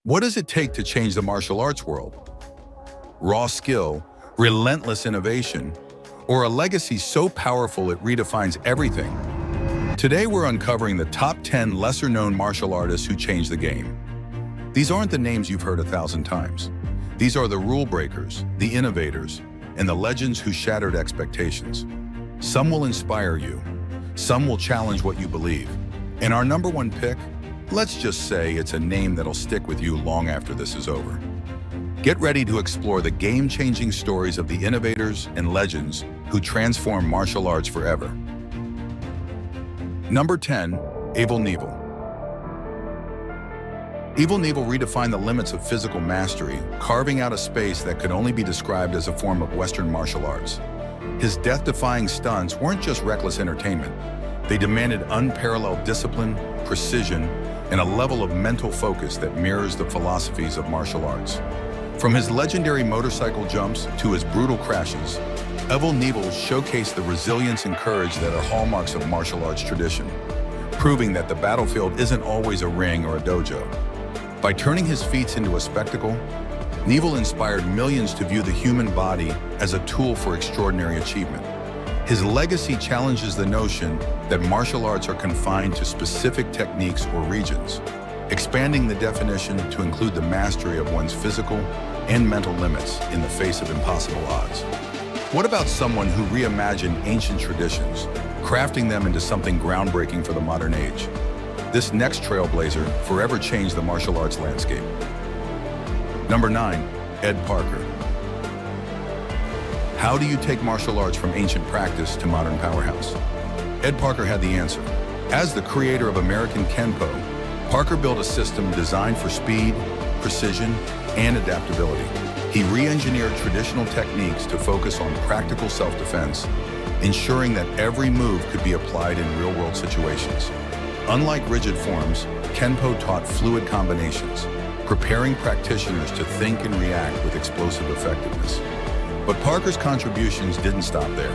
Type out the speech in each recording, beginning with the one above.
What does it take to change the martial arts world? Raw skill, relentless innovation, or a legacy so powerful it redefines everything? Today we're uncovering the top 10 lesser-known martial artists who changed the game. These aren't the names you've heard 1,000 times. These are the rule breakers, the innovators, and the legends who shattered expectations. Some will inspire you. Some will challenge what you believe. And our number one pick? Let's just say it's a name that'll stick with you long after this is over. Get ready to explore the game-changing stories of the innovators and legends who transform martial arts forever. Number 10, Evel Knievel. Evel Knievel redefined the limits of physical mastery, carving out a space that could only be described as a form of Western martial arts. His death-defying stunts weren't just reckless entertainment. They demanded unparalleled discipline, precision, and a level of mental focus that mirrors the philosophies of martial arts. From his legendary motorcycle jumps to his brutal crashes, Evel Knievel showcased the resilience and courage that are hallmarks of martial arts tradition, proving that the battlefield isn't always a ring or a dojo. By turning his feats into a spectacle, Knievel inspired millions to view the human body as a tool for extraordinary achievement. His legacy challenges the notion that martial arts are confined to specific techniques or regions, expanding the definition to include the mastery of one's physical and mental limits in the face of impossible odds. What about someone who reimagined ancient traditions, crafting them into something groundbreaking for the modern age? This next trailblazer forever changed the martial arts landscape. Number 9, Ed Parker. How do you take martial arts from ancient practice to modern powerhouse? Ed Parker had the answer. As the creator of American Kenpo, Parker built a system designed for speed, precision, and adaptability. He re-engineered traditional techniques to focus on practical self-defense, ensuring that every move could be applied in real-world situations. Unlike rigid forms, Kenpo taught fluid combinations, preparing practitioners to think and react with explosive effectiveness. But Parker's contributions didn't stop there.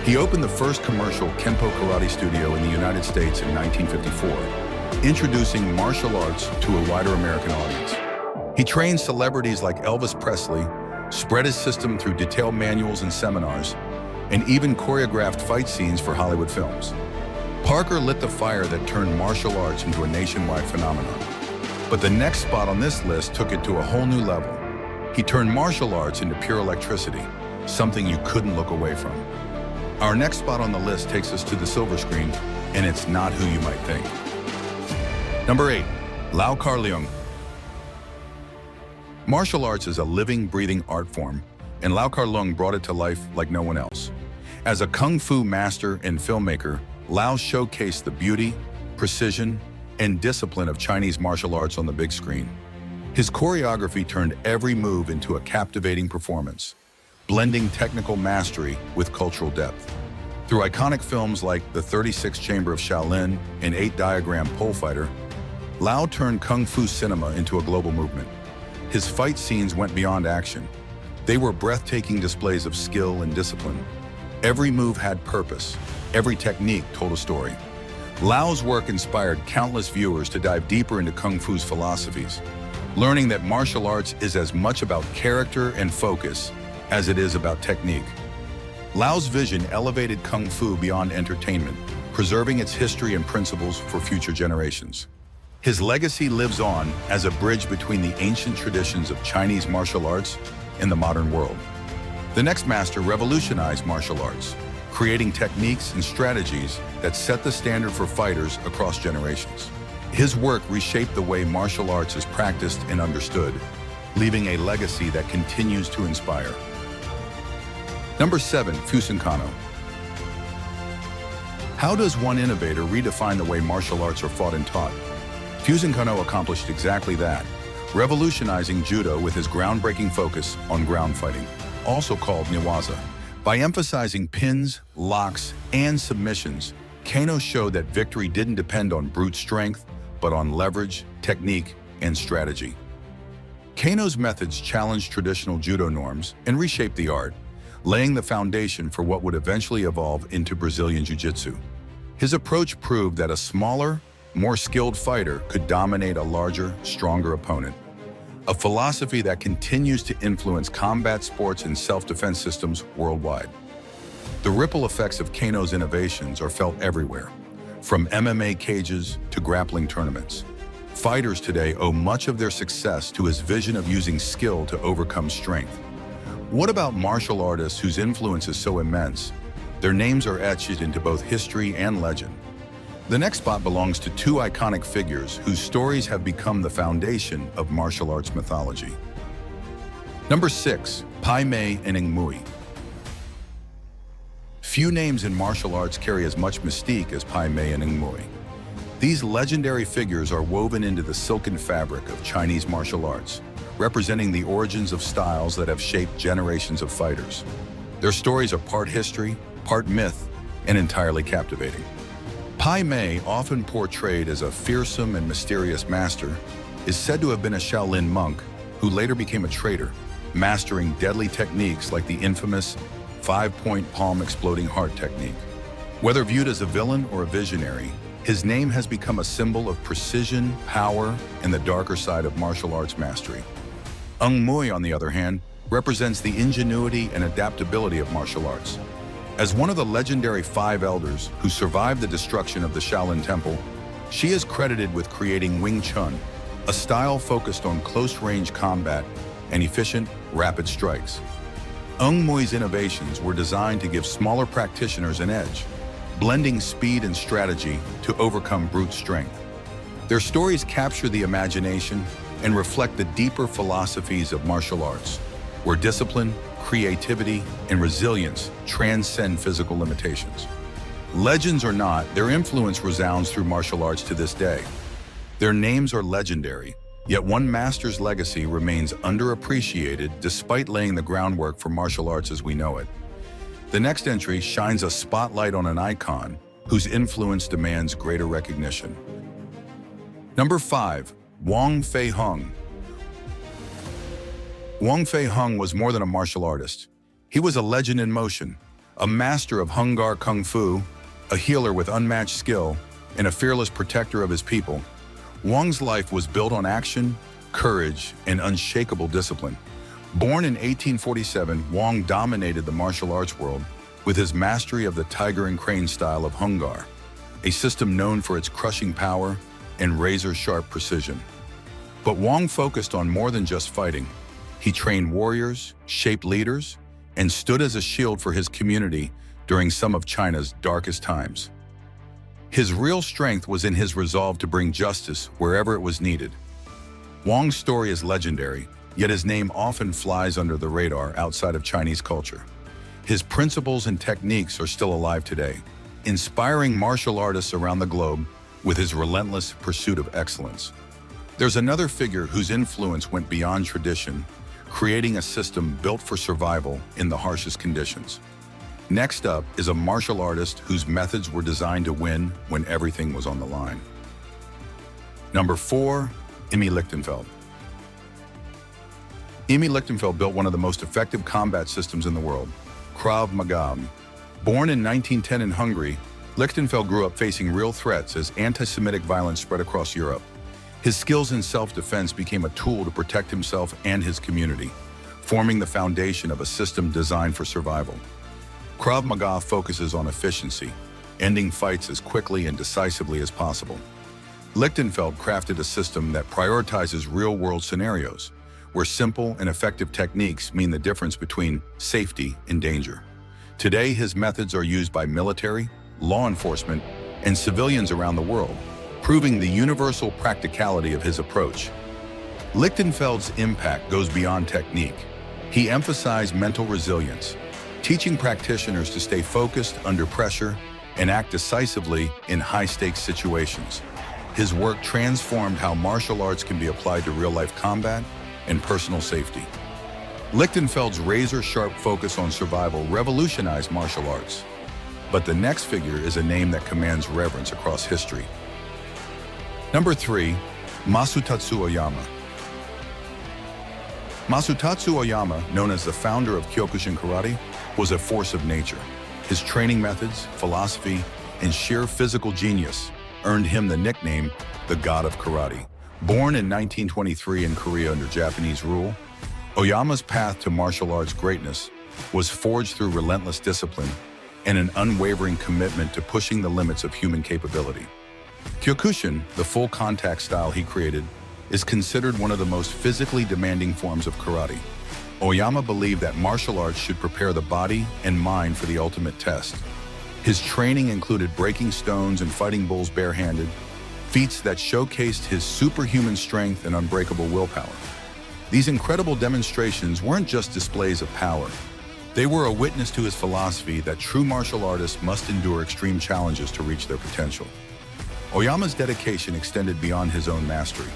He opened the first commercial Kenpo karate studio in the United States in 1954, introducing martial arts to a wider American audience. He trained celebrities like Elvis Presley, spread his system through detailed manuals and seminars, and even choreographed fight scenes for Hollywood films. Parker lit the fire that turned martial arts into a nationwide phenomenon. But the next spot on this list took it to a whole new level. He turned martial arts into pure electricity, something you couldn't look away from. Our next spot on the list takes us to the silver screen, and it's not who you might think. Number 8, Lau Kar Leung. Martial arts is a living, breathing art form, and Lau Kar Leung brought it to life like no one else. As a kung fu master and filmmaker, Lau showcased the beauty, precision, and discipline of Chinese martial arts on the big screen. His choreography turned every move into a captivating performance, blending technical mastery with cultural depth. Through iconic films like The 36th Chamber of Shaolin and 8-Diagram Pole Fighter, Lau turned kung fu cinema into a global movement. His fight scenes went beyond action. They were breathtaking displays of skill and discipline. Every move had purpose. Every technique told a story. Lau's work inspired countless viewers to dive deeper into kung fu's philosophies, learning that martial arts is as much about character and focus as it is about technique. Lau's vision elevated kung fu beyond entertainment, preserving its history and principles for future generations. His legacy lives on as a bridge between the ancient traditions of Chinese martial arts and the modern world. The next master revolutionized martial arts, creating techniques and strategies that set the standard for fighters across generations. His work reshaped the way martial arts is practiced and understood, leaving a legacy that continues to inspire. Number 7, Fusen Kano. How does one innovator redefine the way martial arts are fought and taught? Fusen Kano accomplished exactly that, revolutionizing judo with his groundbreaking focus on ground fighting, also called Newaza. By emphasizing pins, locks, and submissions, Kano showed that victory didn't depend on brute strength, but on leverage, technique, and strategy. Kano's methods challenged traditional judo norms and reshaped the art, laying the foundation for what would eventually evolve into Brazilian Jiu-Jitsu. His approach proved that a smaller, more skilled fighter could dominate a larger, stronger opponent. a philosophy that continues to influence combat sports and self-defense systems worldwide. The ripple effects of Kano's innovations are felt everywhere, from MMA cages to grappling tournaments. Fighters today owe much of their success to his vision of using skill to overcome strength. What about martial artists whose influence is so immense? Their names are etched into both history and legend. The next spot belongs to two iconic figures whose stories have become the foundation of martial arts mythology. Number 6, Pai Mei and Ng Mui. Few names in martial arts carry as much mystique as Pai Mei and Ng Mui. These legendary figures are woven into the silken fabric of Chinese martial arts, representing the origins of styles that have shaped generations of fighters. Their stories are part history, part myth, and entirely captivating. Pai Mei, often portrayed as a fearsome and mysterious master, is said to have been a Shaolin monk who later became a traitor, mastering deadly techniques like the infamous 5-point palm exploding heart technique. Whether viewed as a villain or a visionary, his name has become a symbol of precision, power, and the darker side of martial arts mastery. Ng Mui, on the other hand, represents the ingenuity and adaptability of martial arts. As one of the legendary 5 elders who survived the destruction of the Shaolin Temple, she is credited with creating Wing Chun, a style focused on close-range combat and efficient, rapid strikes. Ng Mui's innovations were designed to give smaller practitioners an edge, blending speed and strategy to overcome brute strength. Their stories capture the imagination and reflect the deeper philosophies of martial arts, where discipline, creativity, and resilience transcend physical limitations. Legends or not, their influence resounds through martial arts to this day. Their names are legendary, yet one master's legacy remains underappreciated despite laying the groundwork for martial arts as we know it. The next entry shines a spotlight on an icon whose influence demands greater recognition. Number 5, Wang Fei Hung. Wang Fei Hung was more than a martial artist. He was a legend in motion, a master of Hung Gar Kung Fu, a healer with unmatched skill, and a fearless protector of his people. Wang's life was built on action, courage, and unshakable discipline. Born in 1847, Wang dominated the martial arts world with his mastery of the tiger and crane style of Hung Gar, a system known for its crushing power and razor-sharp precision. But Wang focused on more than just fighting. He trained warriors, shaped leaders, and stood as a shield for his community during some of China's darkest times. His real strength was in his resolve to bring justice wherever it was needed. Wang's story is legendary, yet his name often flies under the radar outside of Chinese culture. His principles and techniques are still alive today, inspiring martial artists around the globe with his relentless pursuit of excellence. There's another figure whose influence went beyond tradition, creating a system built for survival in the harshest conditions. Next up is a martial artist whose methods were designed to win when everything was on the line. Number 4, Emil Lichtenfeld. Emil Lichtenfeld built one of the most effective combat systems in the world, Krav Maga. Born in 1910 in Hungary, Lichtenfeld grew up facing real threats as anti-Semitic violence spread across Europe. His skills in self-defense became a tool to protect himself and his community, forming the foundation of a system designed for survival. Krav Maga focuses on efficiency, ending fights as quickly and decisively as possible. Lichtenfeld crafted a system that prioritizes real-world scenarios, where simple and effective techniques mean the difference between safety and danger. Today, his methods are used by military, law enforcement, and civilians around the world, proving the universal practicality of his approach. Lichtenfeld's impact goes beyond technique. He emphasized mental resilience, teaching practitioners to stay focused under pressure and act decisively in high-stakes situations. His work transformed how martial arts can be applied to real-life combat and personal safety. Lichtenfeld's razor-sharp focus on survival revolutionized martial arts. But the next figure is a name that commands reverence across history. Number 3, Masutatsu Oyama. Masutatsu Oyama, known as the founder of Kyokushin Karate, was a force of nature. His training methods, philosophy, and sheer physical genius earned him the nickname, the God of Karate. Born in 1923 in Korea under Japanese rule, Oyama's path to martial arts greatness was forged through relentless discipline and an unwavering commitment to pushing the limits of human capability. Kyokushin, the full contact style he created, is considered one of the most physically demanding forms of karate. Oyama believed that martial arts should prepare the body and mind for the ultimate test. His training included breaking stones and fighting bulls barehanded, feats that showcased his superhuman strength and unbreakable willpower. These incredible demonstrations weren't just displays of power. They were a witness to his philosophy that true martial artists must endure extreme challenges to reach their potential. Oyama's dedication extended beyond his own mastery.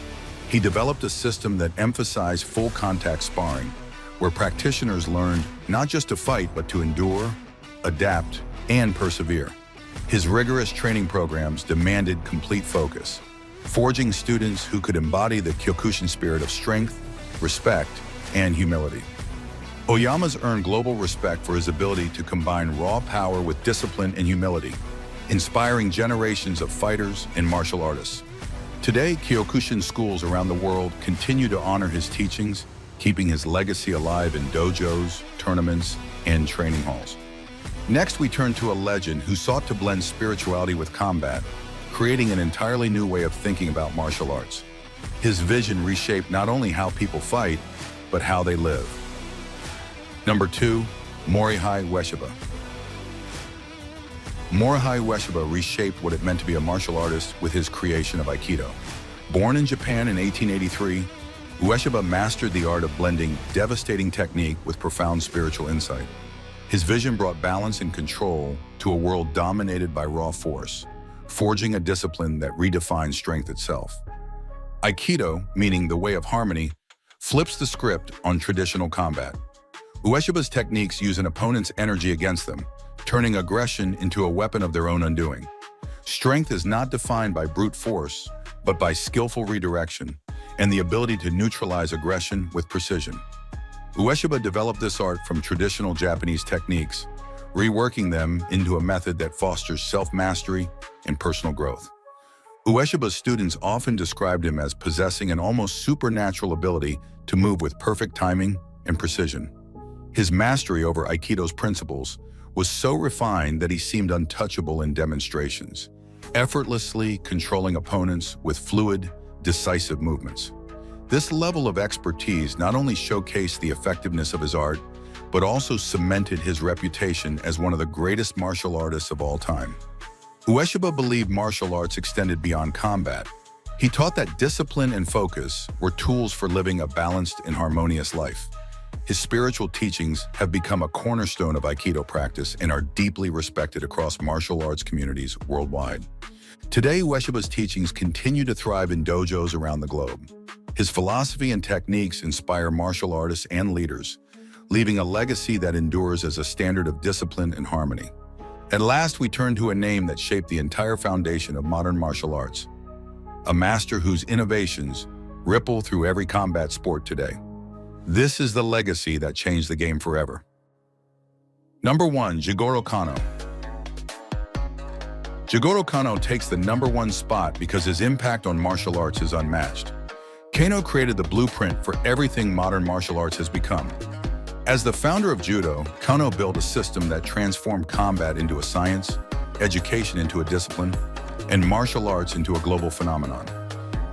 He developed a system that emphasized full contact sparring, where practitioners learned not just to fight, but to endure, adapt, and persevere. His rigorous training programs demanded complete focus, forging students who could embody the Kyokushin spirit of strength, respect, and humility. Oyama's earned global respect for his ability to combine raw power with discipline and humility, inspiring generations of fighters and martial artists. Today, Kyokushin schools around the world continue to honor his teachings, keeping his legacy alive in dojos, tournaments, and training halls. Next, we turn to a legend who sought to blend spirituality with combat, creating an entirely new way of thinking about martial arts. His vision reshaped not only how people fight, but how they live. Number 2, Morihei Ueshiba. Morihei Ueshiba reshaped what it meant to be a martial artist with his creation of Aikido. Born in Japan in 1883, Ueshiba mastered the art of blending devastating technique with profound spiritual insight. His vision brought balance and control to a world dominated by raw force, forging a discipline that redefines strength itself. Aikido, meaning the way of harmony, flips the script on traditional combat. Ueshiba's techniques use an opponent's energy against them, turning aggression into a weapon of their own undoing. Strength is not defined by brute force, but by skillful redirection and the ability to neutralize aggression with precision. Ueshiba developed this art from traditional Japanese techniques, reworking them into a method that fosters self-mastery and personal growth. Ueshiba's students often described him as possessing an almost supernatural ability to move with perfect timing and precision. His mastery over Aikido's principles was so refined that he seemed untouchable in demonstrations, effortlessly controlling opponents with fluid, decisive movements. This level of expertise not only showcased the effectiveness of his art, but also cemented his reputation as one of the greatest martial artists of all time. Ueshiba believed martial arts extended beyond combat. He taught that discipline and focus were tools for living a balanced and harmonious life. His spiritual teachings have become a cornerstone of Aikido practice and are deeply respected across martial arts communities worldwide. Today, Ueshiba's teachings continue to thrive in dojos around the globe. His philosophy and techniques inspire martial artists and leaders, leaving a legacy that endures as a standard of discipline and harmony. At last, we turn to a name that shaped the entire foundation of modern martial arts, a master whose innovations ripple through every combat sport today. This is the legacy that changed the game forever. Number 1, Jigoro Kano. Jigoro Kano takes the number 1 spot because his impact on martial arts is unmatched. Kano created the blueprint for everything modern martial arts has become. As the founder of Judo, Kano built a system that transformed combat into a science, education into a discipline, and martial arts into a global phenomenon.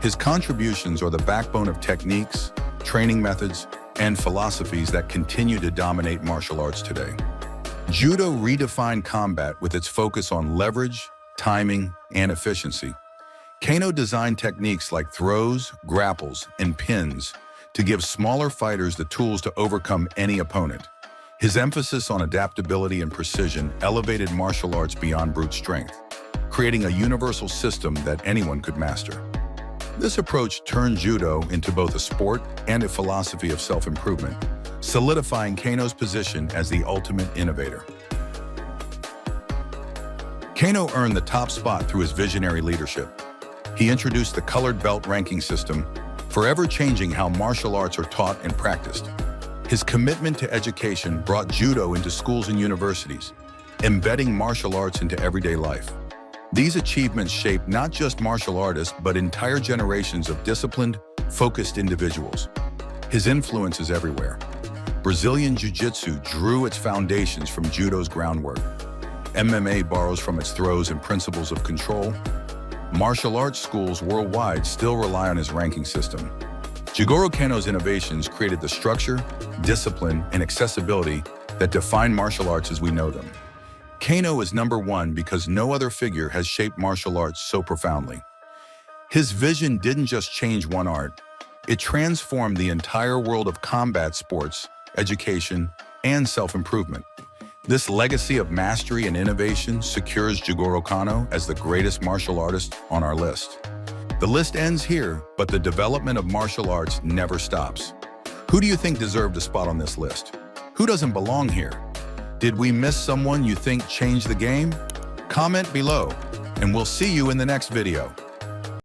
His contributions are the backbone of techniques, training methods, and philosophies that continue to dominate martial arts today. Judo redefined combat with its focus on leverage, timing, and efficiency. Kano designed techniques like throws, grapples, and pins to give smaller fighters the tools to overcome any opponent. His emphasis on adaptability and precision elevated martial arts beyond brute strength, creating a universal system that anyone could master. This approach turned Judo into both a sport and a philosophy of self-improvement, solidifying Kano's position as the ultimate innovator. Kano earned the top spot through his visionary leadership. He introduced the colored belt ranking system, forever changing how martial arts are taught and practiced. His commitment to education brought Judo into schools and universities, embedding martial arts into everyday life. These achievements shape not just martial artists, but entire generations of disciplined, focused individuals. His influence is everywhere. Brazilian Jiu-Jitsu drew its foundations from Judo's groundwork. MMA borrows from its throws and principles of control. Martial arts schools worldwide still rely on his ranking system. Jigoro Kano's innovations created the structure, discipline, and accessibility that define martial arts as we know them. Kano is number one because no other figure has shaped martial arts so profoundly. His vision didn't just change one art, it transformed the entire world of combat sports, education, and self-improvement. This legacy of mastery and innovation secures Jigoro Kano as the greatest martial artist on our list. The list ends here, but the development of martial arts never stops. Who do you think deserved a spot on this list? Who doesn't belong here? Did we miss someone you think changed the game? Comment below, and we'll see you in the next video.